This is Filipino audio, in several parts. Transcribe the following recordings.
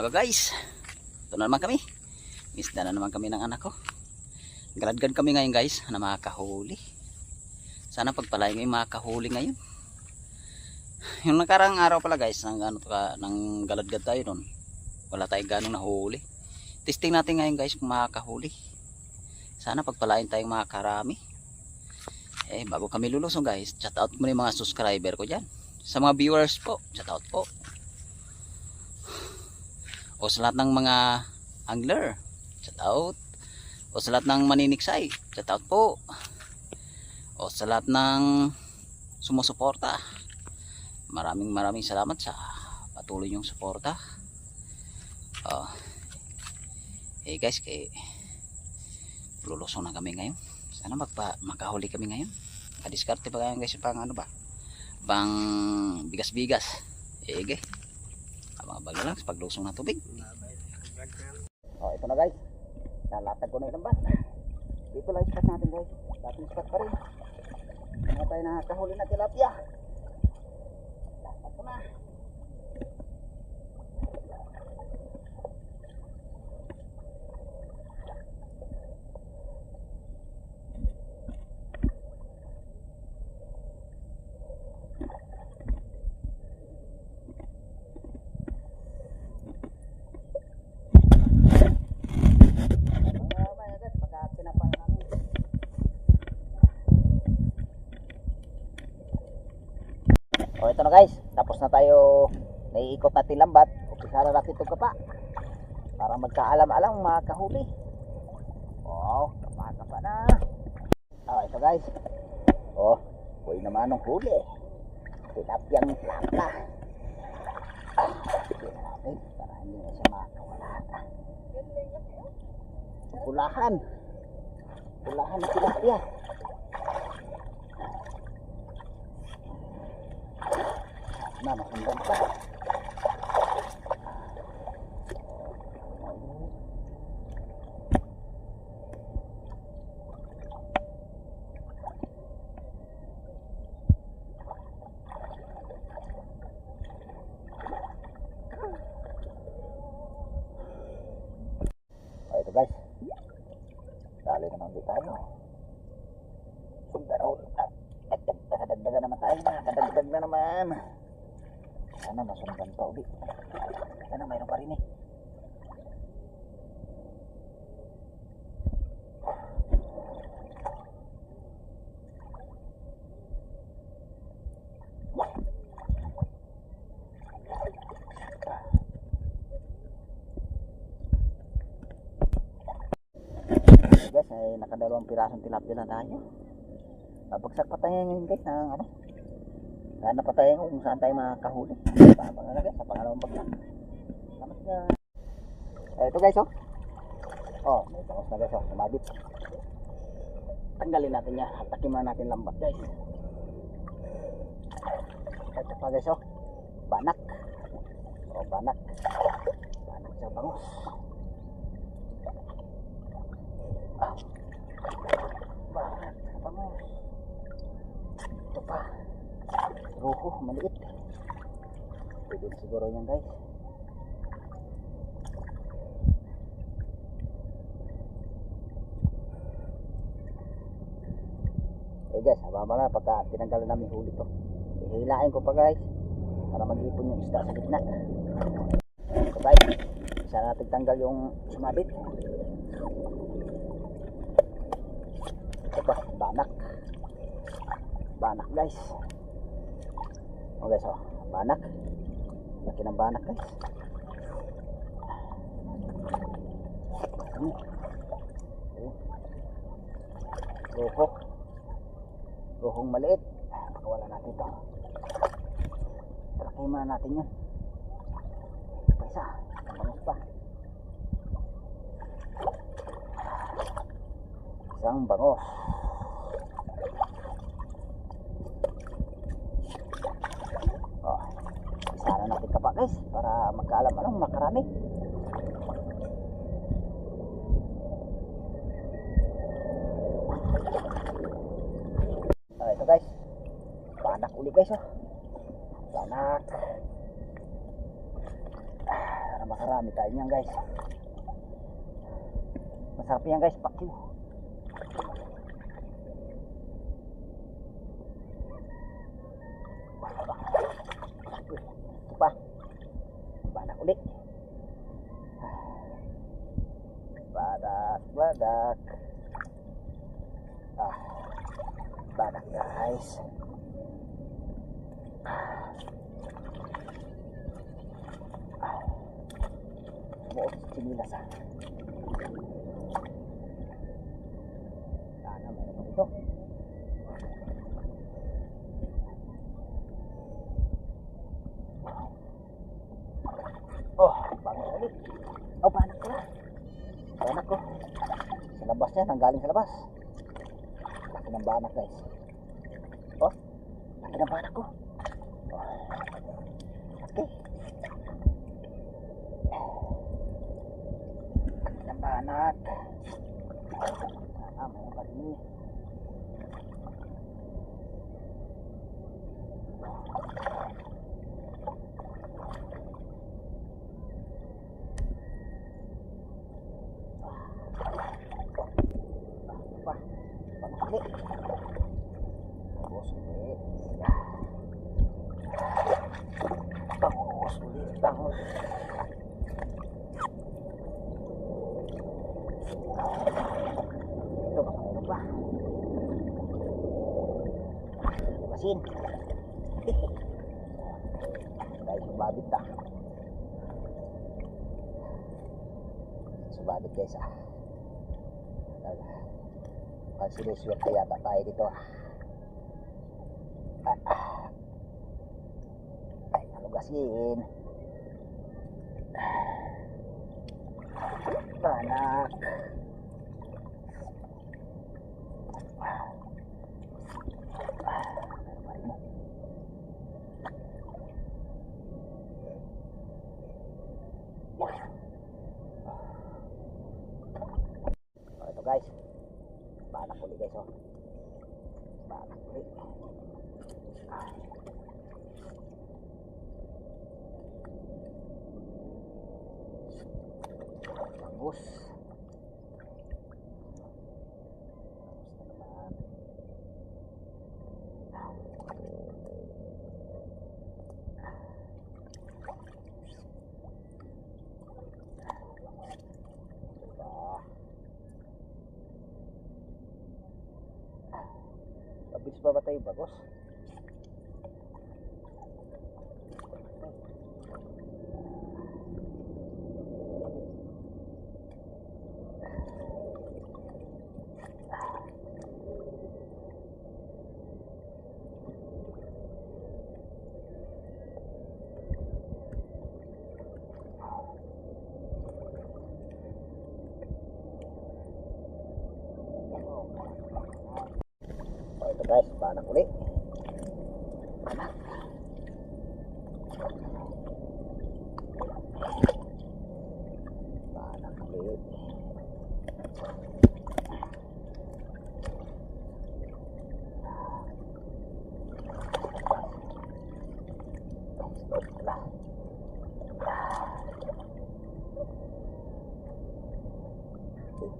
umaga guys. Ito na naman kami. Isda na naman kami ng anak ko. Galadgad kami ngayon guys na makakahuli. Sana pagpalain ngayon makakahuli ngayon. Yung nakarang araw pala guys, ng galadgad tayo nun. Wala tayong ganong nahuli. Testing natin ngayon guys kung makakahuli. Sana pagpalain tayong makakarami. Bago kami lulusong guys, shout out muna yung mga subscriber ko dyan. Sa mga viewers po, shout out po. O sa lahat ng mga angler, shout out. O sa lahat ng maniniksay, shout out po. O sa lahat ng sumusuporta, maraming salamat sa patuloy niyong suporta. Guys, lulusong na kami ngayon. Sana makahuli kami ngayon. Kadiskarte pa ngayon guys, pang bigas-bigas. Abang-abang na lang sa paglusong ng tubig. Ito na guys, nalatag ko na yung lambat. Dito lang spot natin guys, dating spot pa rin. Ano tayo nakahuli na tilapia. Latag ko na. Ito na guys, tapos na tayo naiikot natin lambat. Umpisa na natin itong kapa para magkaalam-alam makahuli. Wow, kapa na. Ito guys. Huwag naman ang huli. Tilapyang plata. Para hindi na siya makawala. Pulahan na tilapya. Masundan pa. Ito guys, dali naman dito tayo. Kadagdagan naman tayo, kadagdag na naman. Sana masundan pa ulit. Sana mayroon pa rin guys, nakadalawang pirasong tilapia na tayo. Babagsak pa tayo ngayon guys ng sana pa tayo kung saan tayo makakahuli. Babang na guys, sa pangalawang bagsak. Salamat na. Ito guys may tangos na guys sumabit. Tanggalin natin yan, hatakin muna natin lambat guys. Ito pa guys banak. Banak sa bangos. Banak sa bangos. Ito pa ruho, maliit. Pwede siguro yan guys. Guys, habang na pagka tinanggalan namin huli to, ihilain ko pa guys para mag-ipon yung isda sa gitna. So guys, isa natin tanggal yung sumabit. Ito pa, banak guys. Guys, banak. Laki ng banak guys. Ruhong maliit. Pakawala natin ito. Trakay muna natin yan. Isa, bangos pa. Isang bangos. Sana natin kapa guys para magkaalam makarami. Ito guys, banak uli guys banak. Para makarami tayo niyan guys. Masarap yan guys, pakyu. Ito pa. Badak ulit. Badak. Badak guys. Buot sinilas sana meron pa dito. Bango ulit. Banak ko na. Banak ko sa labas niya, nanggaling sa labas. Laki ng banak guys. Laki ng banak ko. Okay. Laki ng banak. Mayroon pa rin eh. Bangos ulit. Ito baka meron pa. Masin. Dahil subabit ta. Subabit guys Siniswerte yata tayo dito ay nalugasin. Banak. Ito guys, banak ulit guys banak ulit. Bagus habis pa ba tayo bagos? Ito guys, banak ulit. Banak. Banak ulit.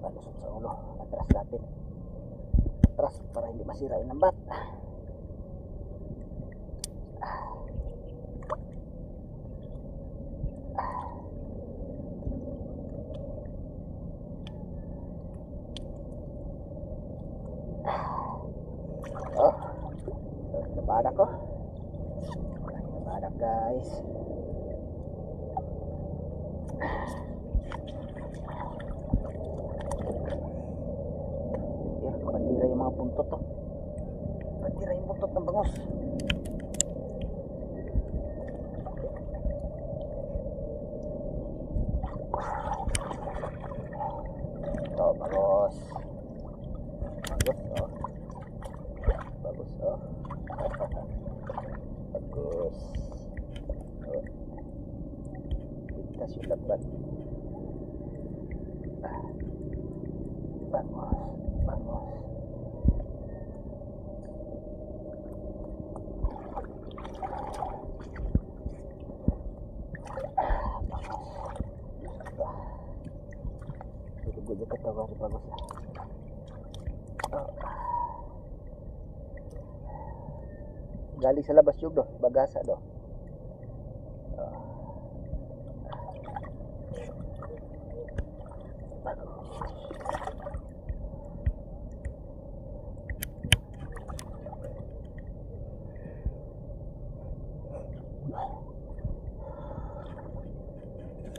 Palusot sa ulo. Atras natin. Atras para hindi masira yung lambat. Nabadak ko. Nabadak guys. Patira yung mga buntot to. Patira yung buntot ng bangos. Ito, bangos. Bagus oh. Bagus oh. Bagus. Oh. Kita sudah buat. Bagus. Bagus. bari bagus lah. Galing sa labas yung do, bagasa do.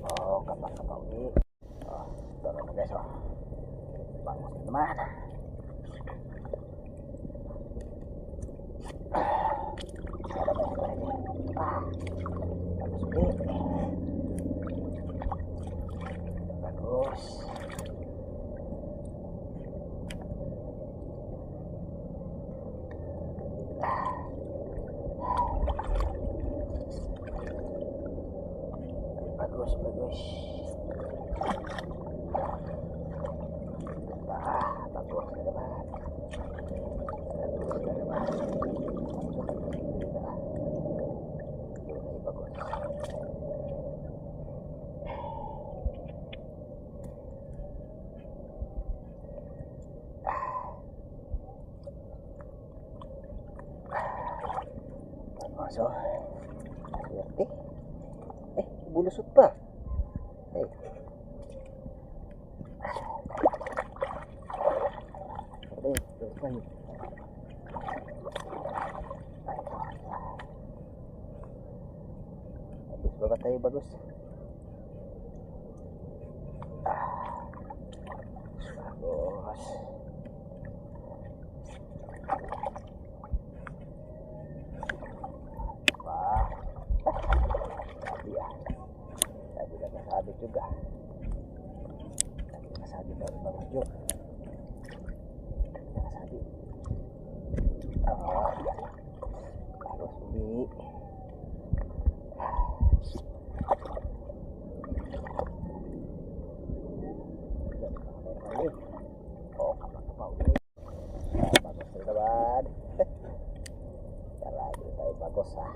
Oh, kapak-kapak ulit. Oh, tara na guys, oh. Bangus na naman. Bagus ulit. Bagus. Bagus, bagus. Bagus na naman. Bagus na naman. Yun ay bagus. Bagus, oh. Swerte. Bulusot pa. Eh. Habis banget tayo bagus. Bagus. Wah. Sabi ah. Sabi na nasabi juga. Sabi na nasabi daw ibang medyo. Sabi. Bagus uli. Oh, kapag-kapag uli. Bagus na naman. Lagi tayo bagus ah.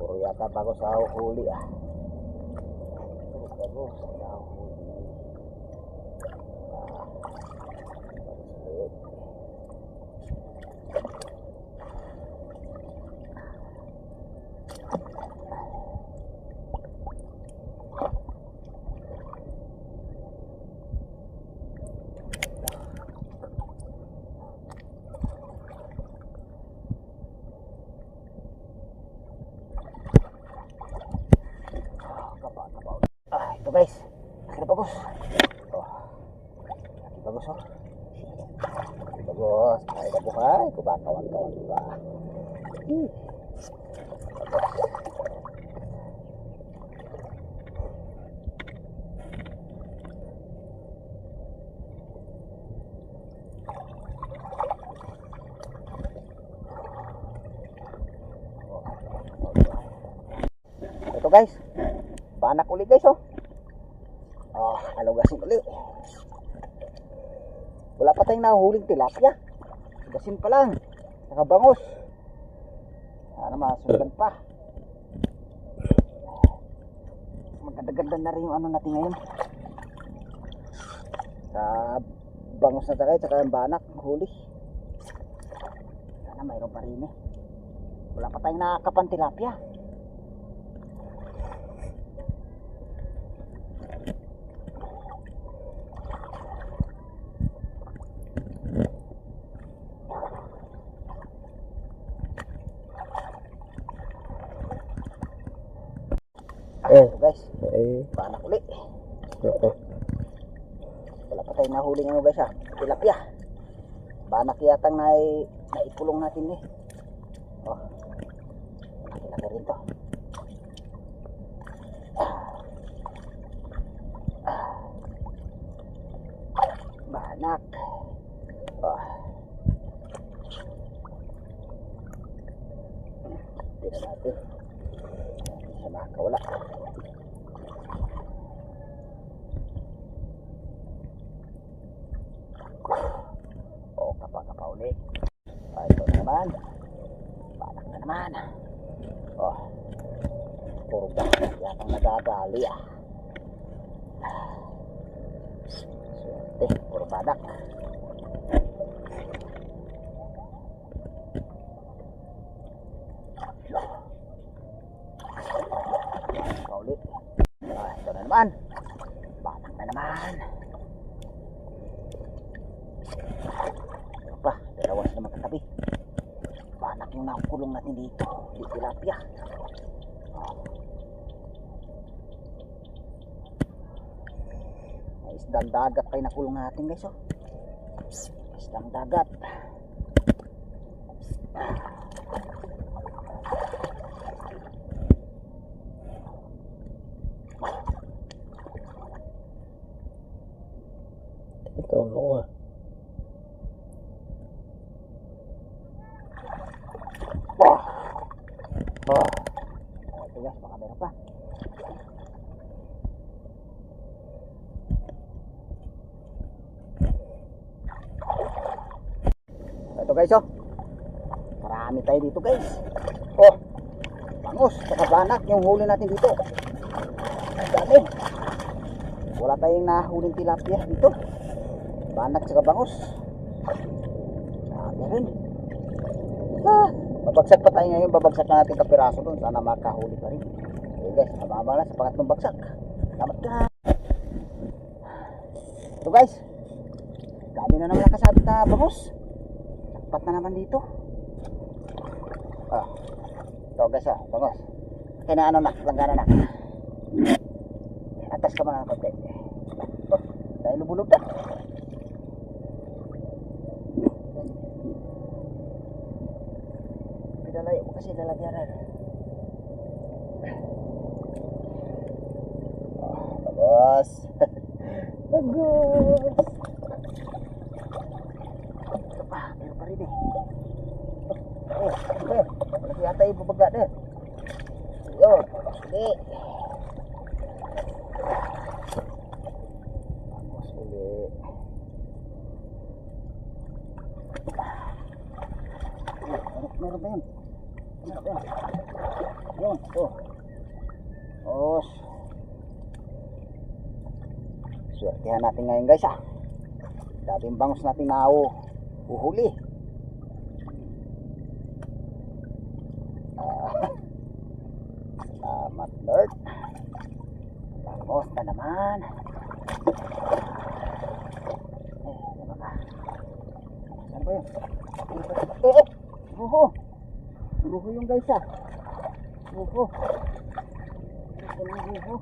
Puro yata bagus sa huli ah. Bagus sa huli. Bagus ulit. Ito guys, laki na bagus. Oh, laki bagus oh. Laki bagus, kaya na buhay. Kubakawan-kawan diba. Ito guys, banak ulit guys oh. Oh, alugasin ulit. Wala pa tayong nahuhuling tilapia. Gasin pa lang. Nakabangos. Sana masundan pa. Maganda-ganda na rin yung ano natin ngayon. Sa bangos na takay, saka yung banak, huli. Sana mayroon pa rin eh. Wala pa tayong nakakapan tilapia. Guys, panak ulit. Wala pa tayong nahuli ngayon guys ha. Tilapia. Banak yatang naipulong natin eh. Oh, laki-laki rin to. Banak. Oh. Tingnan natin. Hindi siya makakawala. Oh, kapa-kapa ulit. Ito na naman. Banak na naman. Oh, puro banak yatang nadadali ah. So, Swerte, puro badak. Pauli. Ito na naman. Badak na naman. Ano pa? Dalawa sila magkatabi. Badak yung nakulong natin dito. Di tilapia. May isdang dagat pa yung nakulong natin guys. Oh. Isdang dagat. Ito ano ah. Ito guys, baka meron pa. Ito guys oh. Marami tayo dito guys. Oh. Bangus, saka banak yung huli natin dito. Dami. Wala tayong nahuling tilapia dito. Banak saka bangus. Dami rin. Babagsak pa tayo ngayon. Babagsak na natin kapiraso doon. Sana makahuli pa rin. Okay guys, mababa na sa pangatlong bagsak. Salamat ka. Ito guys. Dami na naman nakasabit na bangus. Sakpat na naman dito. Ito guys bangus. Kaya na ano nak, langgana nak. Atas ka muna ng konti. Dahil lubulog na. Pinalayo ko kasi lalagyanan. Bagus. Bagus. Ito pa, meron pa rin eh. Ito yun. Malaki yata yung babaga na. Yun. Sige. Bagus ulit. Meron pa yun. Meron pa yun. Yun. Ito. Os. Swertihan natin ngayon guys ah. Daming bangus natin na uhuli. Salamat Lord. Bangus na naman. Ano ka? Ano ba yun? Ruho. Ruho yung guys ah. Ruho. Ruho.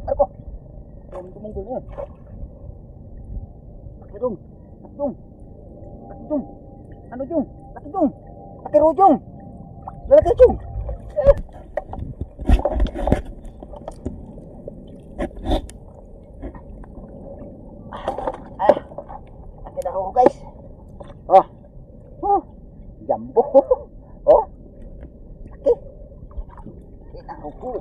Ano ko? Ang tumunggol yun. Lakidong. Lakidong. Lakidong. Ano yung? Lakidong. Lakirujong. Lakidong. Nakita ko guys. Oh. Oh. Jumbo. Oh. Okay. Kita ko.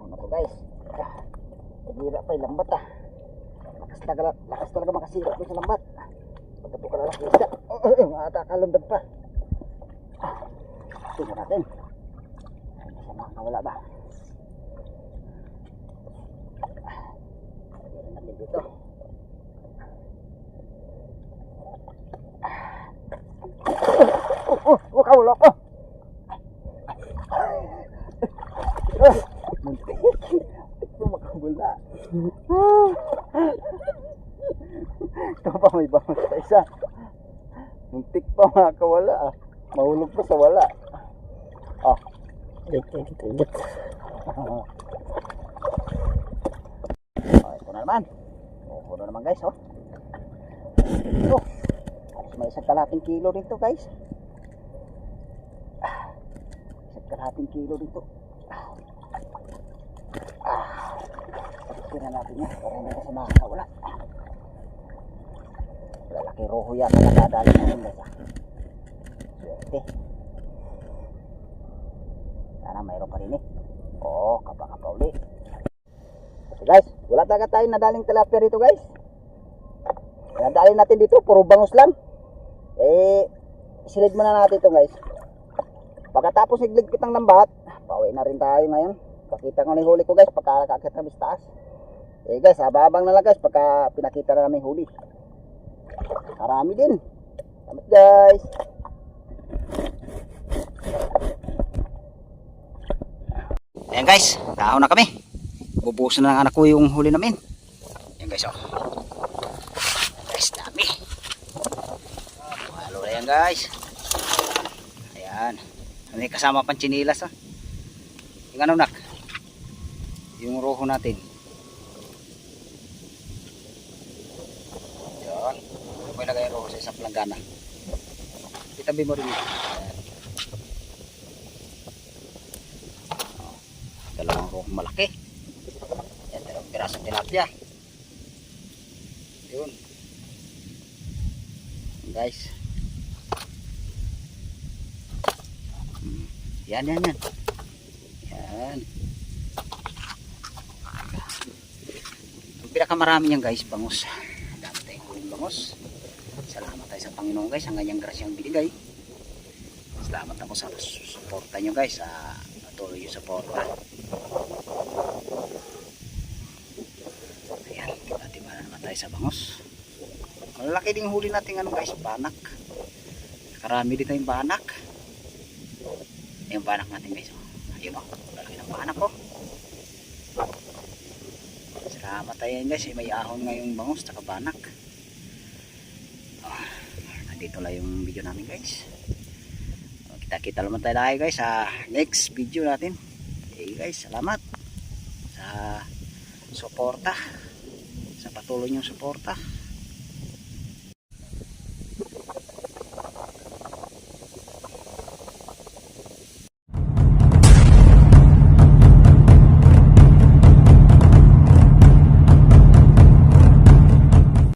Na to guys. Pagkira pa yung lambat ah. Lakas talaga makasira ko sa lambat. Pagkato ka lalaki isa. Makatakalambat pa. Tingnan natin. Hindi siya makakawala ba? Tingnan natin dito. Wakawala ko. Muntik. Ito makabula. Ito pa may bangus pa isa. Muntik pa makakawala ah. Mahulog pa sa wala. Ah. Dito. Ito na naman. Ito na naman guys oh. Ito. May isang kalahating kilo dito guys. Isang kalahating kilo dito. Tira natin yan para hindi kasi makakawala. Lalaki roho yan na nakadali natin guys ah. Swerte. Sana mayroon pa rin eh. Oo, kapaka uli. Okay guys, wala talaga tayong nadaling tilapia dito guys. Nadali natin dito, puro bangus lang. Isilid muna natin ito guys. Pagkatapos nagligpit ng lambat, pauwi na rin tayo ngayon. Pakita ko na yung huli ko guys pagka nakakit kami sa taas. Eh guys, abang na lang guys pagka pinakita na namin huli. Marami din. Salamat guys. Ayan guys, tao na kami. Bubuhusan na ng anak ko yung huli namin. Ayan guys, oh. Guys, dami. Halo na yan guys. Ayan. May kasama pang chinilas, ha. Yung ano nak? Yung roho natin. Ayan. May lagay roho sa isang planggana. Itabi mo rin. Ayan. Dalawang roho malaki. Ayan, dalawang pirasong tilapia. Yun. Guys. Yan. Yan. Ang pinakamarami niyan guys, bangus. Dami tayong huling bangus. Salamat tayo sa Panginoon guys, ang ganyang grasyang binigay. Salamat ako sa suporta nyo guys, sa patuloy yung suporta. Ayan, kita-tiba naman tayo sa bangus. Malalaki din huli natin ano guys, banak. Karami din tayong banak. Yung banak natin guys, ayun o, lalaki ng banak ko. Salamat tayo guys, may ahon ngayong bangus at banak. Nandito lang yung video namin guys. Kita-kita naman tayo guys sa next video natin. Okay guys, salamat sa suporta, sa patuloy niyong suporta.